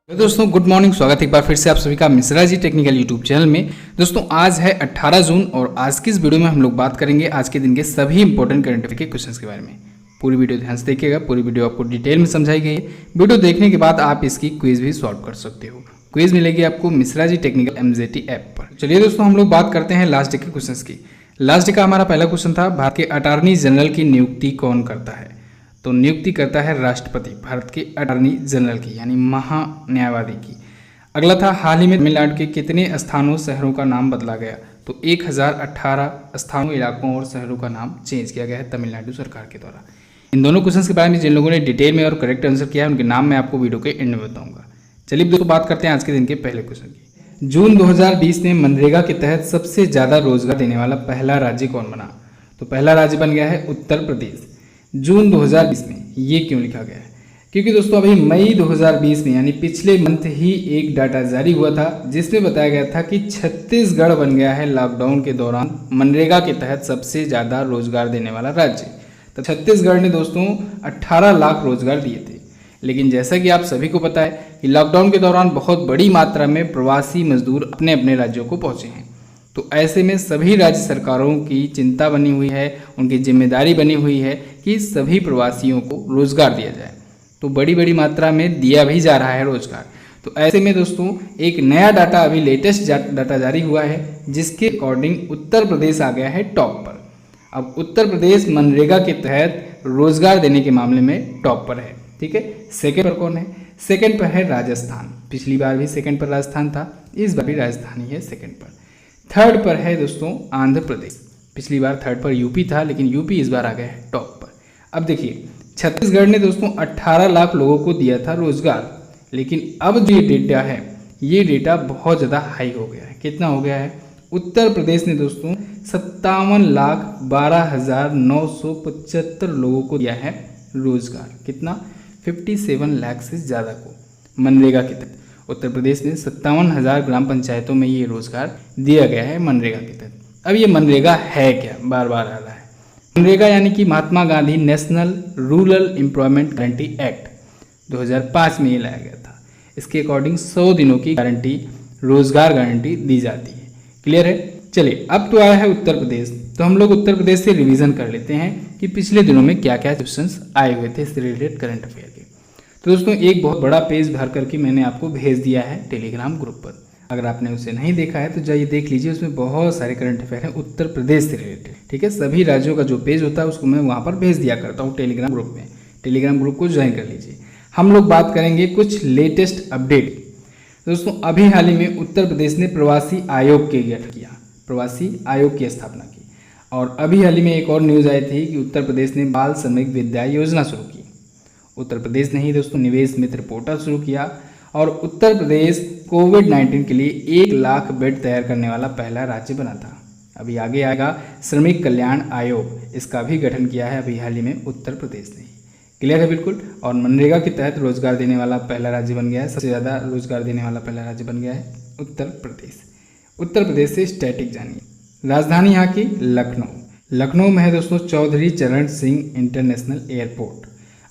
Hello दोस्तों, good morning. स्वागत है एक बार फिर से आप सभी का Mishra ji technical YouTube channel में। दोस्तों आज है 18 जून और आज की इस वीडियो में हम लोग बात करेंगे आज के दिन के सभी इंपॉर्टेंट करंट अफेयर के क्वेश्चंस के बारे में। पूरी वीडियो ध्यान से देखिएगा, पूरी वीडियो आपको डिटेल में समझाई गई है। वीडियो देखने के बाद आप इसकी क्विज भी सॉल्व कर सकते हो। क्विज मिलेगी आपको Mishra ji technical MZT app पर। चलिए दोस्तों, हम लोग बात करते हैं लास्ट डे के क्वेश्चन की। लास्ट डे का हमारा पहला क्वेश्चन था, भारत के अटॉर्नी जनरल की नियुक्ति कौन करता है? तो नियुक्ति करता है राष्ट्रपति, भारत के अटॉर्नी जनरल की यानी महान्यायवादी की। अगला था, हाल ही में तमिलनाडु के कितने स्थानों शहरों का नाम बदला गया? तो 1018 स्थानों, इलाकों और शहरों का नाम चेंज किया गया है तमिलनाडु सरकार के द्वारा। इन दोनों क्वेश्चंस के बारे में जिन लोगों ने डिटेल में और करेक्ट आंसर किया है उनके नाम मैं आपको वीडियो के एंड में बताऊंगा। चलिए दोस्तों, बात करते हैं आज के दिन के पहले क्वेश्चन की। जून 2020 में मनरेगा के तहत सबसे ज़्यादा रोजगार देने वाला पहला राज्य कौन बना? तो पहला राज्य बन गया है उत्तर प्रदेश। जून 2020 में ये क्यों लिखा गया है? क्योंकि दोस्तों अभी मई 2020 में यानी पिछले मंथ ही एक डाटा जारी हुआ था जिसमें बताया गया था कि छत्तीसगढ़ बन गया है लॉकडाउन के दौरान मनरेगा के तहत सबसे ज़्यादा रोजगार देने वाला राज्य। तो छत्तीसगढ़ ने दोस्तों 18 लाख रोजगार दिए थे। लेकिन जैसा कि आप सभी को पता है कि लॉकडाउन के दौरान बहुत बड़ी मात्रा में प्रवासी मजदूर अपने अपने राज्यों को पहुँचे हैं। तो ऐसे में सभी राज्य सरकारों की चिंता बनी हुई है, उनकी जिम्मेदारी बनी हुई है कि सभी प्रवासियों को रोजगार दिया जाए। तो बड़ी बड़ी मात्रा में दिया भी जा रहा है रोजगार। तो ऐसे में दोस्तों एक नया डाटा, अभी लेटेस्ट डाटा जारी हुआ है जिसके अकॉर्डिंग उत्तर प्रदेश आ गया है टॉप पर। अब उत्तर प्रदेश मनरेगा के तहत रोजगार देने के मामले में टॉप पर है। ठीक है, सेकेंड पर कौन है? सेकेंड पर है राजस्थान। पिछली बार भी सेकेंड पर राजस्थान था, इस बार भी राजस्थान ही है सेकेंड पर। थर्ड पर है दोस्तों आंध्र प्रदेश। पिछली बार थर्ड पर यूपी था, लेकिन यूपी इस बार आ गया है टॉप पर। अब देखिए, छत्तीसगढ़ ने दोस्तों 18 लाख लोगों को दिया था रोजगार, लेकिन अब जो ये डेटा है ये डेटा बहुत ज़्यादा हाई हो गया है। कितना हो गया है? उत्तर प्रदेश ने दोस्तों 57,12,975 लोगों को दिया है रोजगार। कितना? 57 लाख से ज़्यादा को मनरेगा के तहत उत्तर प्रदेश में 57,000 ग्राम पंचायतों में ये रोजगार दिया गया है मनरेगा के तहत। अब ये मनरेगा है क्या? बार बार आ रहा है। मनरेगा यानी कि Mahatma Gandhi national rural employment guarantee act 2005 में ये लाया गया था। इसके अकॉर्डिंग 100 दिनों की गारंटी, रोजगार गारंटी दी जाती है। क्लियर है? चलिए, अब तो आया है उत्तर प्रदेश, तो हम लोग उत्तर प्रदेश से रिवीजन कर लेते हैं कि पिछले दिनों में क्या क्या क्वेश्चंस आए हुए थे इससे रिलेटेड करंट अफेयर के। तो दोस्तों एक बहुत बड़ा पेज भर करके मैंने आपको भेज दिया है टेलीग्राम ग्रुप पर। अगर आपने उसे नहीं देखा है तो जाइए देख लीजिए, उसमें बहुत सारे करंट अफेयर हैं उत्तर प्रदेश से रिलेटेड। ठीक है, सभी राज्यों का जो पेज होता है उसको मैं वहाँ पर भेज दिया करता हूँ टेलीग्राम ग्रुप में। टेलीग्राम ग्रुप को ज्वाइन कर लीजिए। हम लोग बात करेंगे कुछ लेटेस्ट अपडेट। दोस्तों अभी हाल ही में उत्तर प्रदेश ने प्रवासी आयोग के गठन किया, प्रवासी आयोग की स्थापना की। और अभी हाल ही में एक और न्यूज़ आई थी कि उत्तर प्रदेश ने बाल श्रमिक विद्या योजना शुरू की। उत्तर प्रदेश ने ही दोस्तों निवेश मित्र पोर्टल शुरू किया और उत्तर प्रदेश कोविड-19 के लिए 1 लाख बेड तैयार करने वाला पहला राज्य बना था। अभी आगे आएगा श्रमिक कल्याण आयोग, इसका भी गठन किया है अभी हाल ही में उत्तर प्रदेश ने। क्लियर है बिल्कुल? और मनरेगा के तहत रोजगार देने वाला पहला राज्य बन गया है, सबसे ज़्यादा रोजगार देने वाला पहला राज्य बन गया है उत्तर प्रदेश। उत्तर प्रदेश से स्टैटिक जानिए। राजधानी यहाँ की लखनऊ। लखनऊ में है दोस्तों चौधरी चरण सिंह इंटरनेशनल एयरपोर्ट।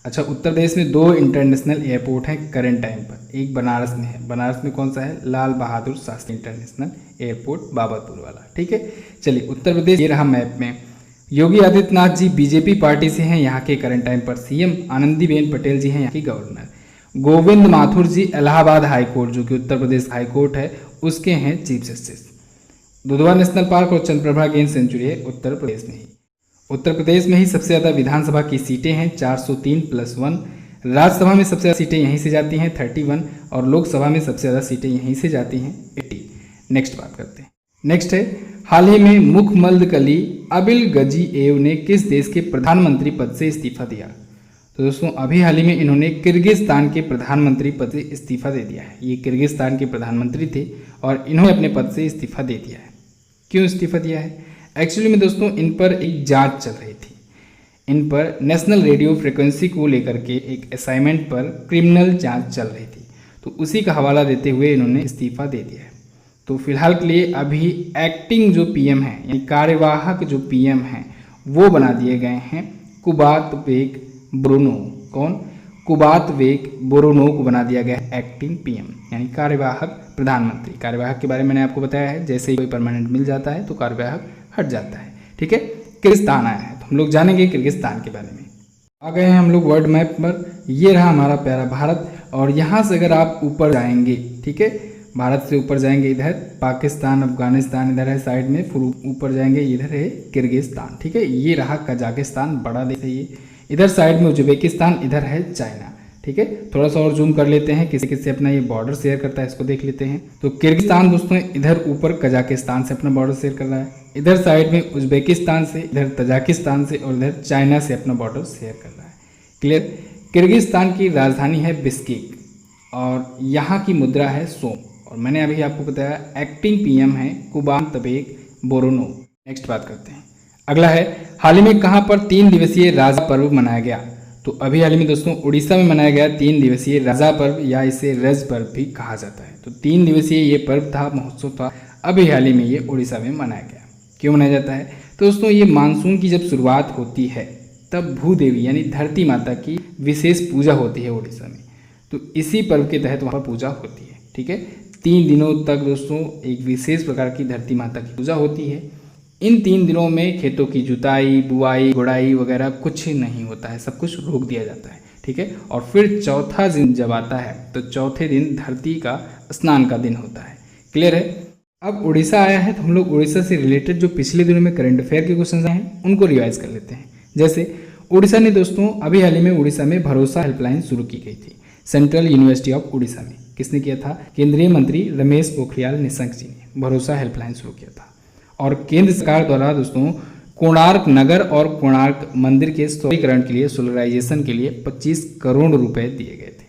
अच्छा, उत्तर प्रदेश में 2 इंटरनेशनल एयरपोर्ट हैं करंट टाइम पर। एक बनारस में है। बनारस में कौन सा है? लाल बहादुर शास्त्री इंटरनेशनल एयरपोर्ट, बाबतपुर वाला। ठीक है, चलिए उत्तर प्रदेश ये रहा मैप में। योगी आदित्यनाथ जी बीजेपी पार्टी से हैं, यहाँ के करंट टाइम पर सीएम। आनंदीबेन पटेल जी हैं यहाँ की गवर्नर। गोविंद माथुर जी इलाहाबाद हाईकोर्ट, जो कि उत्तर प्रदेश हाईकोर्ट है, उसके हैं chief justice. Dudhwa national park और चंद्रप्रभा गेम सेंचुरी है उत्तर प्रदेश में ही। उत्तर प्रदेश में ही सबसे ज़्यादा विधानसभा की सीटें हैं 403+1। राज्यसभा में सबसे ज़्यादा सीटें यहीं से जाती हैं 31 और लोकसभा में सबसे ज़्यादा सीटें यहीं से जाती हैं 80। नेक्स्ट बात करते हैं। नेक्स्ट है, हाल ही में मुखमल्दकली अबिल गजीएव ने किस देश के प्रधानमंत्री पद से इस्तीफा दिया? तो दोस्तों अभी हाल ही में इन्होंने किर्गिस्तान के प्रधानमंत्री पद से इस्तीफा दे दिया है। ये किर्गिस्तान के प्रधानमंत्री थे और इन्होंने अपने पद से इस्तीफा दे दिया है। क्यों इस्तीफा दिया है? एक्चुअली में दोस्तों इन पर एक जांच चल रही थी। इन पर नेशनल रेडियो फ्रिक्वेंसी को लेकर के एक असाइनमेंट पर क्रिमिनल जांच चल रही थी, तो उसी का हवाला देते हुए इन्होंने इस्तीफा दे दिया है। तो फिलहाल के लिए अभी एक्टिंग जो पीएम है यानी कार्यवाहक जो पीएम हैं वो बना दिए गए हैं कुबात बेक ब्रूनो। कौन? कुबातबेक बोरोनोव को बना दिया गया है एक्टिंग पीएम, यानी कार्यवाहक प्रधानमंत्री। कार्यवाहक के बारे में मैंने आपको बताया है, जैसे ही कोई परमानेंट मिल जाता है तो कार्यवाहक हट जाता है। ठीक है, किर्गिस्तान आया है तो हम लोग जानेंगे किर्गिस्तान के बारे में। आ गए हैं हम लोग वर्ल्ड मैप पर। ये रहा हमारा प्यारा भारत, और यहाँ से अगर आप ऊपर जाएंगे, ठीक है, भारत से ऊपर जाएंगे, इधर पाकिस्तान अफगानिस्तान इधर है साइड में, फिर ऊपर जाएंगे इधर है किर्गिस्तान। ठीक है, ये रहा कजाकिस्तान, बड़ा देश है ये। इधर साइड में उज्बेकिस्तान, इधर है चाइना। ठीक है, थोड़ा सा और जूम कर लेते हैं, किसी किसी अपना ये बॉर्डर शेयर करता है, इसको देख लेते हैं। तो किर्गिस्तान दोस्तों इधर ऊपर कजाकिस्तान से अपना बॉर्डर शेयर कर रहा है, इधर साइड में उज्बेकिस्तान से, इधर तजाकिस्तान से, और इधर चाइना से अपना बॉर्डर शेयर कर रहा है। क्लियर। किर्गिस्तान की राजधानी है बिस्केक, और यहाँ की मुद्रा है सोम, और मैंने अभी आपको बताया एक्टिंग पीएम है कुबातबेक बोरोनोव। नेक्स्ट बात करते हैं, अगला है हाल ही में कहाँ पर 3 दिवसीय राजा पर्व मनाया गया। तो अभी हाल ही में दोस्तों उड़ीसा में मनाया गया 3 दिवसीय राजा पर्व, या इसे रज पर्व भी कहा जाता है। तो 3 दिवसीय ये पर्व था, महोत्सव था, अभी हाल ही में ये उड़ीसा में मनाया गया। क्यों मनाया जाता है? तो दोस्तों ये मानसून की जब शुरुआत होती है तब भूदेवी यानी धरती माता की विशेष पूजा होती है उड़ीसा में, तो इसी पर्व के तहत वहाँ पूजा होती है। ठीक है, 3 दिनों तक दोस्तों एक विशेष प्रकार की धरती माता की पूजा होती है। इन 3 दिनों में खेतों की जुताई, बुआई, गुड़ाई वगैरह कुछ नहीं होता है, सब कुछ रोक दिया जाता है। ठीक है, और फिर चौथा दिन जब आता है तो चौथे दिन धरती का स्नान का दिन होता है। क्लियर है। अब उड़ीसा आया है तो हम लोग उड़ीसा से रिलेटेड जो पिछले दिनों में करंट अफेयर के क्वेश्चन आए हैं उनको रिवाइज कर लेते हैं। जैसे उड़ीसा ने दोस्तों अभी हाल ही में उड़ीसा में भरोसा हेल्पलाइन शुरू की गई थी सेंट्रल यूनिवर्सिटी ऑफ उड़ीसा में। किसने किया था? केंद्रीय मंत्री रमेश पोखरियाल निशंक जी ने भरोसा हेल्पलाइन शुरू किया था। और केंद्र सरकार द्वारा दोस्तों कोणार्क नगर और कोणार्क मंदिर के सौंदर्यीकरण के लिए, सोलराइजेशन के लिए 25 करोड़ रुपए दिए गए थे।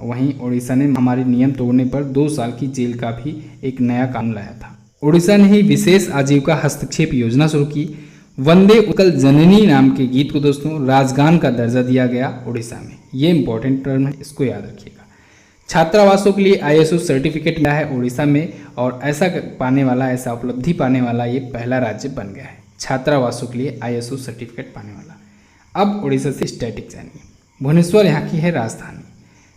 वहीं उड़ीसा ने हमारे नियम तोड़ने पर 2 साल की जेल का भी एक नया कानून लाया था। उड़ीसा ने ही विशेष आजीविका हस्तक्षेप योजना शुरू की। वंदे उत्कल जननी नाम के गीत को दोस्तों राजगान का दर्जा दिया गया उड़ीसा में। ये इंपॉर्टेंट टर्म है, इसको याद रखिएगा। छात्रावासों के लिए ISO सर्टिफिकेट मिला है उड़ीसा में, और ऐसा पाने वाला, ऐसा उपलब्धि पाने वाला ये पहला राज्य बन गया है, छात्रावासों के लिए ISO सर्टिफिकेट पाने वाला। अब उड़ीसा से स्टैटिक जानिए। भुवनेश्वर यहाँ की है राजधानी।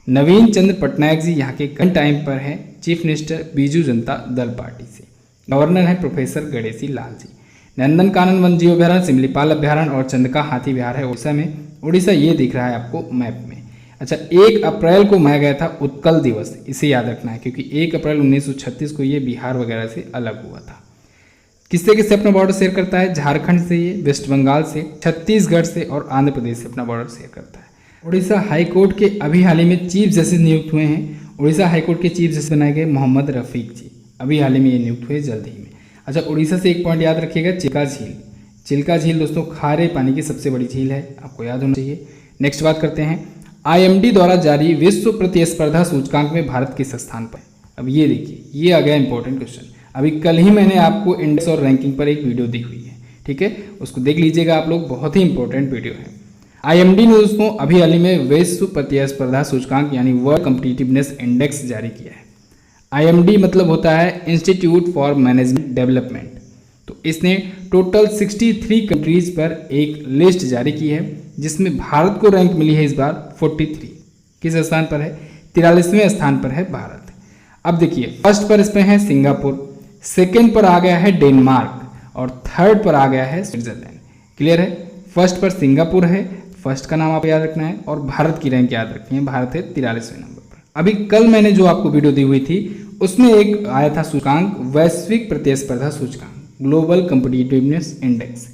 नवीन चंद्र पटनायक जी यहाँ के करंट टाइम पर है chief minister Biju Janata Dal party से। गवर्नर है प्रोफेसर गणेशी लाल जी। नंदन कानन वन जीव अभ्यारण्य, सिमलीपाल अभ्यारण्य और चंदका हाथी विहार है उड़ीसा में। उड़ीसा ये दिख रहा है आपको मैप में। अच्छा, 1 अप्रैल को मनाया गया था उत्कल दिवस, इसे याद रखना है क्योंकि 1 अप्रैल 1936 को ये बिहार वगैरह से अलग हुआ था। किससे किससे अपना बॉर्डर शेयर करता है? झारखंड से, ये वेस्ट बंगाल से, छत्तीसगढ़ से और आंध्र प्रदेश से अपना बॉर्डर शेयर करता है। उड़ीसा हाईकोर्ट के अभी हाल ही में चीफ जस्टिस नियुक्त हुए हैं। उड़ीसा हाईकोर्ट के चीफ जस्टिस बनाए गए मोहम्मद रफीक जी, अभी हाल ही में ये नियुक्त हुए जल्द ही में। अच्छा, उड़ीसा से एक पॉइंट याद रखिएगा, चिल्का झील। चिल्का झील दोस्तों खारे पानी की सबसे बड़ी झील है, आपको याद होना चाहिए। नेक्स्ट बात करते हैं, IMD द्वारा जारी विश्व प्रतिस्पर्धा सूचकांक में भारत किस स्थान पर? अब ये देखिए, ये आ गया इंपॉर्टेंट क्वेश्चन। अभी कल ही मैंने आपको इंडेक्स और रैंकिंग पर एक वीडियो दी हुई है, ठीक है, उसको देख लीजिएगा आप लोग, बहुत ही इंपॉर्टेंट वीडियो है। IMD ने दोस्तों अभी हाल ही में विश्व प्रतिस्पर्धा सूचकांक यानी वर्ल्ड कॉम्पिटिटिवनेस इंडेक्स जारी किया है। IMD मतलब होता है इंस्टीट्यूट फॉर मैनेजमेंट डेवलपमेंट। तो इसने टोटल 63 कंट्रीज पर एक लिस्ट जारी की है, जिसमें भारत को रैंक मिली है इस बार 43। किस स्थान पर है? 43वें स्थान पर है भारत। अब देखिए, फर्स्ट पर इसमें है सिंगापुर, सेकंड पर आ गया है डेनमार्क और थर्ड पर आ गया है स्विट्जरलैंड। क्लियर है? फर्स्ट पर सिंगापुर है, फर्स्ट का नाम आप याद रखना है, और भारत की रैंक याद रखनी है, भारत है 43वें नंबर पर। अभी कल मैंने जो आपको वीडियो दी हुई थी उसमें एक आया था सूचकांक, वैश्विक प्रतिस्पर्धा सूचकांक, ग्लोबल कॉम्पिटिटिवनेस इंडेक्स,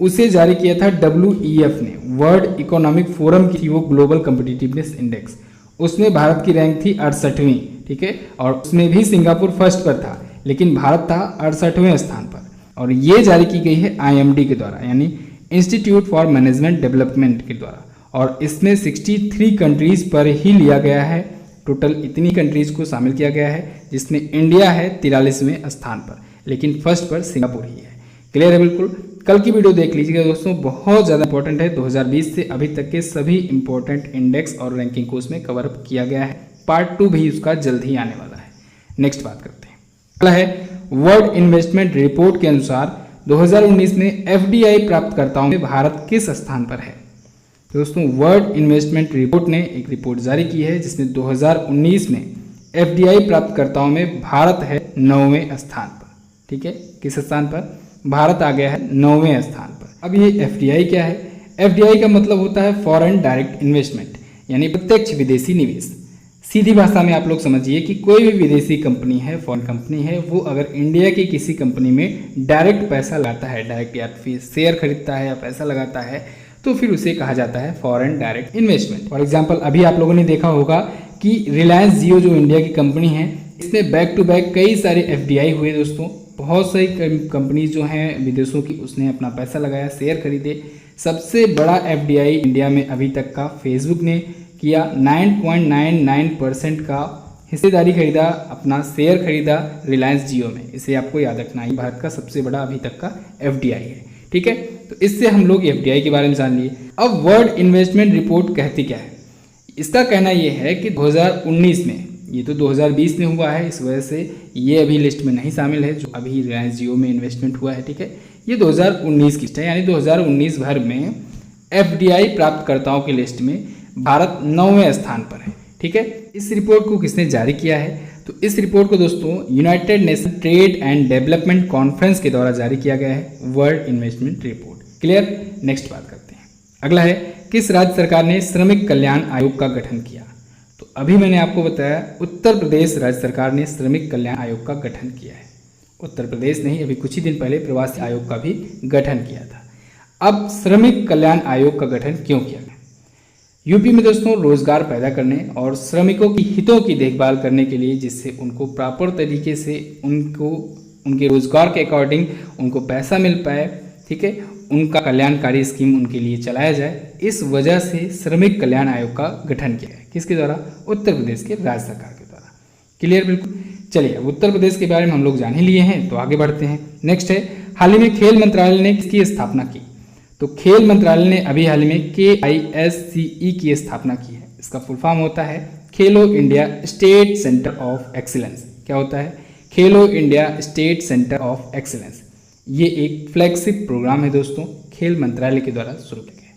उसे जारी किया था WEF ने, वर्ल्ड इकोनॉमिक फोरम की थी वो ग्लोबल कॉम्पिटिटिवनेस इंडेक्स। उसमें भारत की रैंक थी 68वीं, ठीक है, और उसमें भी सिंगापुर फर्स्ट पर था, लेकिन भारत था 68वें स्थान पर। और ये जारी की गई है IMD के द्वारा, यानी इंस्टीट्यूट फॉर मैनेजमेंट डेवलपमेंट के द्वारा, और इसमें 63 कंट्रीज पर ही लिया गया है। टोटल इतनी कंट्रीज को शामिल किया गया है, जिसमें इंडिया है 43वें स्थान पर, लेकिन फर्स्ट पर सिंगापुर ही है। क्लियर है? बिल्कुल, कल की वीडियो देख लीजिएगा दोस्तों, बहुत ज़्यादा इंपॉर्टेंट है। 2020 से अभी तक के सभी इंपॉर्टेंट इंडेक्स और रैंकिंग को उसमें कवर अप किया गया है। पार्ट 2 भी उसका जल्द ही आने वाला है। नेक्स्ट बात करते हैं, अगला है वर्ल्ड इन्वेस्टमेंट रिपोर्ट के अनुसार 2019 में FDI प्राप्तकर्ताओं में भारत किस स्थान पर है? दोस्तों वर्ल्ड इन्वेस्टमेंट रिपोर्ट ने एक रिपोर्ट जारी की है जिसमें 2019 में एफडीआई प्राप्तकर्ताओं में भारत है 9वें स्थान पर। ठीक है, किस स्थान पर? भारत आ गया है 9वें स्थान पर। अब ये एफडीआई क्या है? एफडीआई का मतलब होता है फॉरेन डायरेक्ट इन्वेस्टमेंट, यानी प्रत्यक्ष विदेशी निवेश। सीधी भाषा में आप लोग समझिए कि कोई भी विदेशी कंपनी है, फॉरेन कंपनी है, वो अगर इंडिया की किसी कंपनी में डायरेक्ट पैसा लगाता है, डायरेक्ट या फिर शेयर खरीदता है या पैसा लगाता है, तो फिर उसे कहा जाता है foreign direct investment. For example अभी आप लोगों ने देखा होगा कि रिलायंस जियो जो इंडिया की कंपनी है, इसमें बैक टू बैक कई सारे एफडीआई हुए दोस्तों। बहुत सारी कंपनीज जो हैं विदेशों की, उसने अपना पैसा लगाया, शेयर खरीदे। सबसे बड़ा एफडीआई इंडिया में अभी तक का फेसबुक ने किया, 9.99% का हिस्सेदारी खरीदा, अपना शेयर खरीदा रिलायंस जियो में। इसे आपको याद रखना है, भारत का सबसे बड़ा अभी तक का एफडीआई है। ठीक है, तो इससे हम लोग एफडीआई के बारे में जान लिए। अब वर्ल्ड इन्वेस्टमेंट रिपोर्ट कहती क्या है? इसका कहना यह है कि 2019 में, ये तो 2020 में हुआ है, इस वजह से ये अभी लिस्ट में नहीं शामिल है जो अभी रिलायंस जियो में इन्वेस्टमेंट हुआ है। ठीक है, ये 2019 की लिस्ट है, यानी 2019 भर में एफडीआई प्राप्तकर्ताओं की लिस्ट में भारत 9वें स्थान पर है। ठीक है, इस रिपोर्ट को किसने जारी किया है? तो इस रिपोर्ट को दोस्तों United nation trade and development conference के द्वारा जारी किया गया है, world investment report. Clear? Next बात करते हैं। अगला है, किस राज्य सरकार ने श्रमिक कल्याण आयोग का गठन किया? तो अभी मैंने आपको बताया उत्तर प्रदेश राज्य सरकार ने श्रमिक कल्याण आयोग का गठन किया है। उत्तर प्रदेश नहीं, अभी कुछ ही दिन पहले प्रवासी आयोग का भी गठन किया था। अब श्रमिक कल्याण आयोग का गठन क्यों किया गया? यूपी में दोस्तों रोजगार पैदा करने और श्रमिकों की हितों की देखभाल करने के लिए, जिससे उनको प्रॉपर तरीके से उनके रोजगार के अकॉर्डिंग उनको पैसा मिल पाए। ठीक है, उनका कल्याणकारी स्कीम उनके लिए चलाया जाए, इस वजह से श्रमिक कल्याण आयोग का गठन किया है। किसके द्वारा? उत्तर प्रदेश के राज्य सरकार के द्वारा। क्लियर? बिल्कुल। चलिए, अब उत्तर प्रदेश के बारे में हम लोग जान ही लिए हैं, तो आगे बढ़ते हैं। नेक्स्ट है, हाल ही में खेल मंत्रालय ने किसकी स्थापना की? तो खेल मंत्रालय ने अभी हाल ही में KISCE की स्थापना की है। इसका फुल फॉर्म होता है खेलो India state centre of excellence. क्या होता है? खेलो India state centre of excellence. ये एक फ्लैगशिप प्रोग्राम है दोस्तों, खेल मंत्रालय के द्वारा शुरू किया गया है।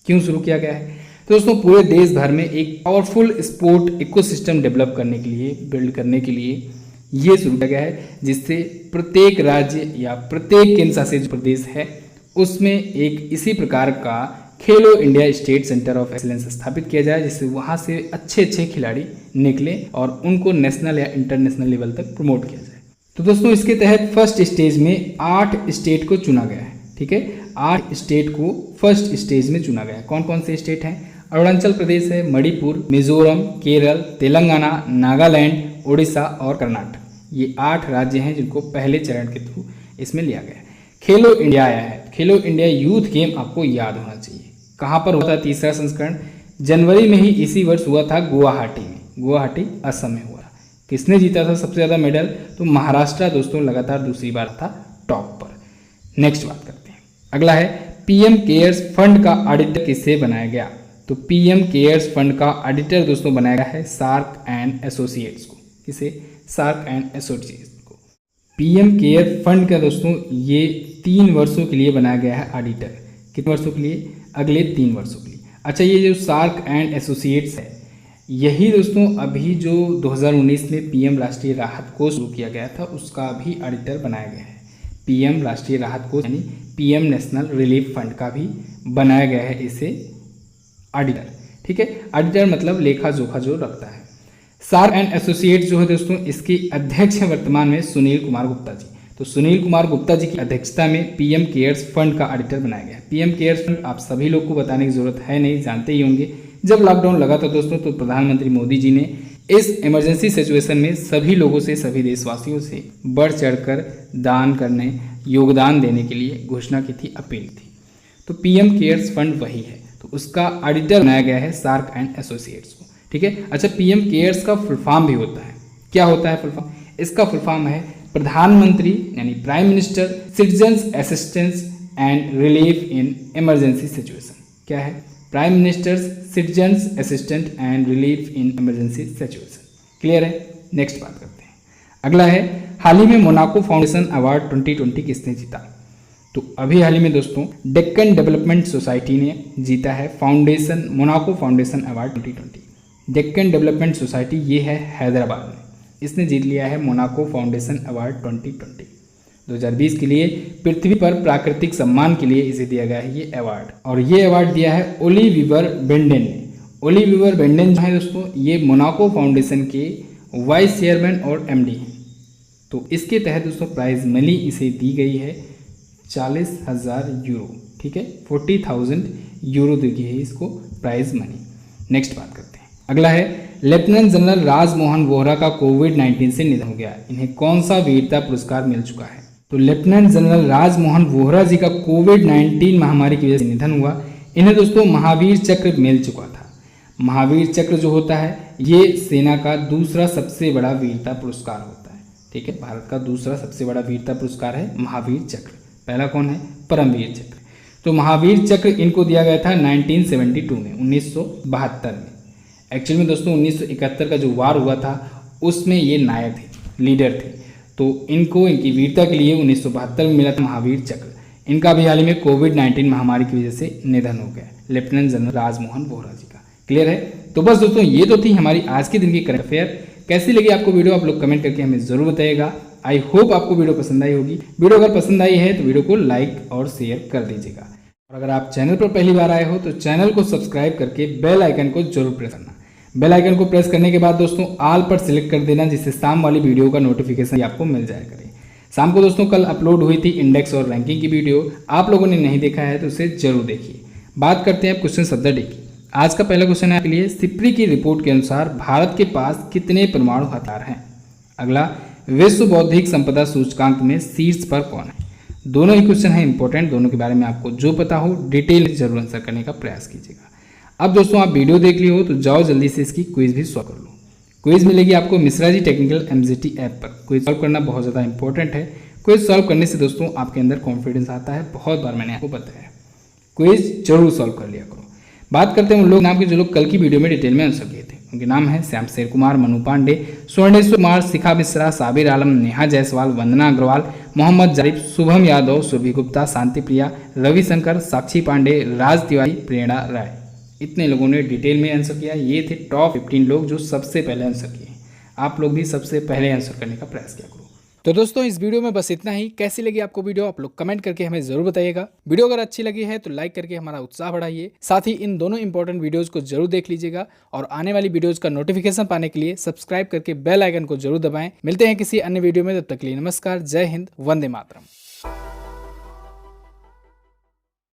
क्यों शुरू किया गया है? दोस्तों पूरे देश भर में एक पावरफुल स्पोर्ट इकोसिस्टम डेवलप करने के लिए, बिल्ड करने के लिए ये शुरू किया गया है, जिससे प्रत्येक राज्य या प्रत्येक केंद्र शासित प्रदेश है उसमें एक इसी प्रकार का खेलो India state centre of excellence स्थापित किया जाए, जिससे वहाँ से अच्छे अच्छे खिलाड़ी निकले और उनको नेशनल या इंटरनेशनल लेवल तक प्रमोट किया जाए। तो दोस्तों इसके तहत फर्स्ट स्टेज में 8 स्टेट को चुना गया है। ठीक है, 8 स्टेट को फर्स्ट स्टेज में चुना गया है। कौन कौन से स्टेट हैं? अरुणाचल प्रदेश है, मणिपुर, मिजोरम, केरल, तेलंगाना, नागालैंड, उड़ीसा और कर्नाटक। ये 8 राज्य हैं जिनको पहले चरण के थ्रू इसमें लिया गया है। खेलो इंडिया आया है, खेलो इंडिया यूथ गेम आपको याद होना चाहिए। कहाँ पर हुआ था तीसरा संस्करण? जनवरी में ही इसी वर्ष हुआ था गुवाहाटी में। गुवाहाटी असम में हुआ। किसने जीता था सबसे ज़्यादा मेडल? तो महाराष्ट्र दोस्तों लगातार दूसरी बार था टॉप पर। नेक्स्ट बात करते हैं। अगला है, पीएम केयर्स फंड का ऑडिटर किससे बनाया गया? तो पीएम केयर्स फंड का ऑडिटर दोस्तों बनाया गया है शार्क एंड एसोसिएट्स को। किसे? शार्क एंड एसोसिएट्स को। पीएम केयर फंड का दोस्तों ये 3 वर्षों के लिए बनाया गया है ऑडिटर। कितने वर्षों के लिए? अगले 3 वर्षों के लिए। अच्छा, ये जो शार्क एंड एसोसिएट्स है, यही दोस्तों अभी जो 2019 में पीएम राष्ट्रीय राहत कोष शुरू किया गया था, उसका भी ऑडिटर बनाया गया है। पीएम राष्ट्रीय राहत कोष यानी पीएम नेशनल रिलीफ फंड का भी बनाया गया है इसे ऑडिटर। ठीक है, ऑडिटर मतलब लेखा जोखा जो रखता है। शार्क एंड एसोसिएट्स जो है दोस्तों, इसके अध्यक्ष हैं वर्तमान में सुनील कुमार गुप्ता जी। तो सुनील कुमार गुप्ता जी की अध्यक्षता में पीएम केयर्स फंड का ऑडिटर बनाया गया है। पीएम केयर्स फंड आप सभी लोग को बताने की जरूरत है नहीं, जानते ही होंगे। जब लॉकडाउन लगा था दोस्तों, तो प्रधानमंत्री मोदी जी ने इस इमरजेंसी सिचुएशन में सभी लोगों से, सभी देशवासियों से बढ़ चढ़कर दान करने, योगदान देने के लिए घोषणा की थी, अपील थी। तो पीएम केयर्स फंड वही है, तो उसका ऑडिटर बनाया गया है शार्क एंड एसोसिएट्स को। ठीक है। अच्छा, पीएम केयर्स का फुल फॉर्म भी होता है। क्या होता है फुल फॉर्म? इसका फुल फॉर्म है प्रधानमंत्री यानी prime minister citizens assistance and relief in emergency situation. क्या है? Prime minister citizens assistant and relief in emergency situation. Clear है? नेक्स्ट बात करते हैं। अगला है, हाल ही में मोनाको फाउंडेशन अवार्ड 2020 किसने जीता? तो अभी हाल ही में दोस्तों डेक्कन डेवलपमेंट सोसाइटी ने जीता है foundation Monaco foundation award 2020। Deccan development society ये है हैदराबाद में, इसने जीत लिया है मोनाको फाउंडेशन अवार्ड 2020। 2020 के लिए पृथ्वी पर प्राकृतिक सम्मान के लिए इसे दिया गया है ये अवार्ड। और ये अवार्ड दिया है ओलिविवर बेंडेन ने। ओलिविवर बेंडेन जो है दोस्तों ये मोनाको फाउंडेशन के वाइस चेयरमैन और एमडी हैं। तो इसके तहत दोस्तों प्राइज मनी इसे दी गई है 40,000 यूरो, ठीक है, 40,000 यूरो दी गई है इसको प्राइज मनी। नेक्स्ट बात करते हैं, अगला है लेफ्टिनेंट जनरल राजमोहन वोहरा का कोविड-19 से निधन हो गया। इन्हें कौन सा वीरता पुरस्कार मिल चुका है? तो लेफ्टिनेंट जनरल राजमोहन वोहरा जी का कोविड-19 महामारी की वजह से निधन हुआ। इन्हें दोस्तों महावीर चक्र मिल चुका था। महावीर चक्र जो होता है ये सेना का दूसरा सबसे बड़ा वीरता पुरस्कार होता है, ठीक है, भारत का दूसरा सबसे बड़ा वीरता पुरस्कार है महावीर चक्र। पहला कौन है? परमवीर चक्र। तो महावीर चक्र इनको दिया गया था 1972 में, 1972 में। एक्चुअल में दोस्तों 1971 का जो वार हुआ था उसमें ये नायक थे, लीडर थे, तो इनको इनकी वीरता के लिए 1972 में मिला था महावीर चक्र। इनका भी हाल ही में कोविड-19 महामारी की वजह से निधन हो गया, लेफ्टिनेंट जनरल राजमोहन वोहरा जी का। क्लियर है? तो बस दोस्तों ये तो थी हमारी आज के दिन की करंट अफेयर। कैसी लगी आपको वीडियो आप लोग कमेंट करके हमें जरूर बताइएगा। आई होप आपको वीडियो पसंद आई होगी। वीडियो अगर पसंद आई है तो वीडियो को लाइक और शेयर कर दीजिएगा। और अगर आप चैनल पर पहली बार आए हो तो चैनल को सब्सक्राइब करके बेल आइकन को जरूर प्रेस करना। बेल आइकन को प्रेस करने के बाद दोस्तों ऑल पर सिलेक्ट कर देना, जिससे शाम वाली वीडियो का नोटिफिकेशन आपको मिल जाया करे। शाम को दोस्तों कल अपलोड हुई थी इंडेक्स और रैंकिंग की वीडियो, आप लोगों ने नहीं देखा है तो उसे जरूर देखिए। बात करते हैं क्वेश्चन ऑफ द डे की। आज का पहला क्वेश्चन है आपके लिए, सिप्री की रिपोर्ट के अनुसार भारत के पास कितने परमाणु हथियार हैं? अगला, विश्व बौद्धिक संपदा सूचकांक में शीर्ष पर कौन है? दोनों ही क्वेश्चन है इंपॉर्टेंट, दोनों के बारे में आपको जो पता हो डिटेल में जरूर आंसर करने का प्रयास कीजिएगा। अब दोस्तों आप वीडियो देख लिए हो तो जाओ जल्दी से इसकी क्विज भी सॉल्व कर लो। क्विज मिलेगी आपको Mishra ji technical MGT app पर। क्विज सॉल्व करना बहुत ज़्यादा इंपॉर्टेंट है। क्विज सॉल्व करने से दोस्तों आपके अंदर कॉन्फिडेंस आता है, बहुत बार मैंने आपको बताया। क्विज जरूर सॉल्व कर लिया करो। बात करते हैं उन लोग नाम के जो लोग कल की वीडियो में डिटेल में आंसर किए थे। उनके नाम है श्याम शेर कुमार, मनु पांडे, स्वर्णेश्वर कुमार, शिखा मिश्रा, साबिर आलम, नेहा जायसवाल, वंदना अग्रवाल, मोहम्मद जारिफ, शुभम यादव, सुरभि गुप्ता, शांति प्रिया, रविशंकर, साक्षी पांडे, राज तिवारी, प्रेरणा राय। इतने लोगों ने डिटेल में आंसर किया। ये थे टॉप 15 लोग जो सबसे पहले आंसर किए। आप लोग भी सबसे पहले आंसर करने का प्रयास किया करो। तो दोस्तों इस वीडियो में बस इतना ही। कैसी लगी आपको वीडियो आप लोग कमेंट करके हमें जरूर बताइएगा। वीडियो अगर अच्छी लगी है तो लाइक करके हमारा उत्साह बढ़ाइए। साथ ही इन दोनों इंपॉर्टेंट वीडियोस को जरूर देख लीजिएगा और आने वाली वीडियोस का नोटिफिकेशन पाने के लिए सब्सक्राइब करके बेल आइकन को जरूर दबाएं। मिलते हैं किसी अन्य वीडियो में, तब तक के लिए नमस्कार, जय हिंद, वंदे मातरम।